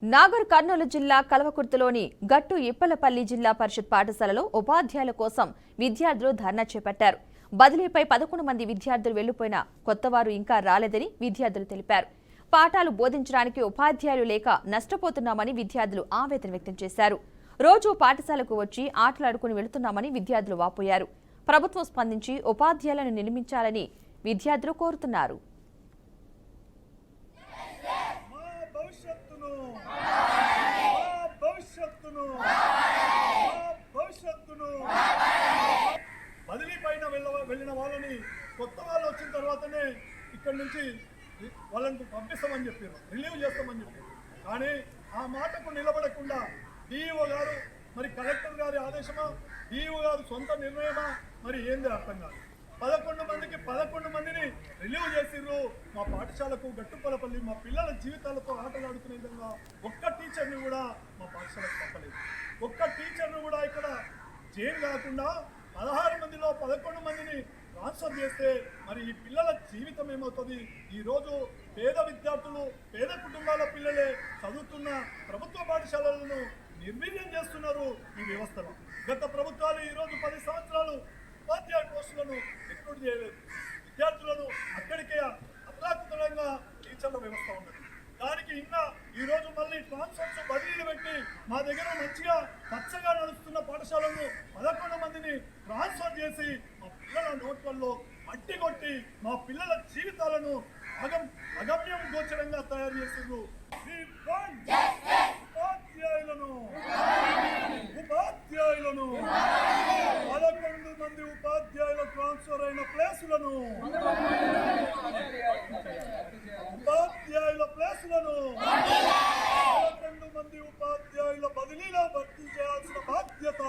నాగర్ కర్నూలు జిల్లా కల్వకుర్తిలోని గట్టు ఇప్పలపల్లి జిల్లా పరిషత్ పాఠశాలలో ఉపాధ్యాయుల కోసం విద్యార్థులు ధర్నా చేపట్టారు. బదిలీపై 11 మంది విద్యార్థులు వెళ్లిపోయినా కొత్తవారు ఇంకా రాలేదని విద్యార్థులు తెలిపారు. పాఠాలు బోధించడానికి ఉపాధ్యాయులు లేక నష్టపోతున్నామని విద్యార్థులు ఆవేదన వ్యక్తం చేశారు. రోజు పాఠశాలకు వచ్చి ఆటలాడుకుని వెళుతున్నామని విద్యార్థులు వాపోయారు. ప్రభుత్వం స్పందించి ఉపాధ్యాయులను నియమించాలని విద్యార్థులు కోరుతున్నారు. బదిలీ పైన వెళ్ళిన వాళ్ళని కొత్త వాళ్ళు వచ్చిన తర్వాతనే ఇక్కడి నుంచి వాళ్ళని పంపిస్తామని చెప్పారు, రిలీవ్ చేస్తామని చెప్పారు. కానీ ఆ మాటకు నిలబడకుండా డిఈఓ గారు మరి కలెక్టర్ గారి ఆదేశమా, డిఈఓ గారు సొంత నిర్ణయమా, మరి ఏంది అర్థం కాదు. 11 మందిని రిలీవ్ చేసిర్రు. మా పాఠశాలకు గట్టుపలపల్లి మా పిల్లల జీవితాలతో ఆటలాడుకునే విధంగా ఒక్క టీచర్ని కూడా మా పాఠశాలకు పంపలేదు. ఒక్క టీచర్ను కూడా ఇక్కడ జైలు కాకుండా 16 మందిలో 11 మందిని ట్రాన్స్ఫర్ చేస్తే మరి ఈ పిల్లల జీవితం ఏమవుతుంది? ఈరోజు పేద విద్యార్థులు, పేద కుటుంబాల పిల్లలే చదువుతున్న ప్రభుత్వ పాఠశాలలను నిర్వీర్యం చేస్తున్నారు ఈ వ్యవస్థలో. గత ప్రభుత్వాలు ఈరోజు 10 సంవత్సరాలు ఉపాధ్యాయ పోస్టులను రిక్రూట్ చేయలేదు. విద్యార్థులను అక్కడికే అప్రాకృతంగా టీచర్ల వ్యవస్థ ఉన్నది. దానికి ఇంకా ఈరోజు మళ్ళీ ట్రాన్స్ఫర్స్ బదిలీలు పెట్టి మా దగ్గర మంచిగా పచ్చగా నడుస్తున్న పాఠశాలను 11 మందిని ట్రాన్స్ఫర్ చేసి మా పిల్లల నోట్లలో మట్టి కొట్టి మా పిల్లల జీవితాలను అగమ్యం గోచరంగా తయారు చేస్తున్నారు. ఉపాధ్యాయులను 11 మంది ఉపాధ్యాయుల ట్రాన్స్ఫర్ అయిన ప్లేసులను ఉపాధ్యాయుల ప్లేసులను 11 మంది ఉపాధ్యాయుల బదిలీలో భర్తీ చేయాల్సిన బాధ్యత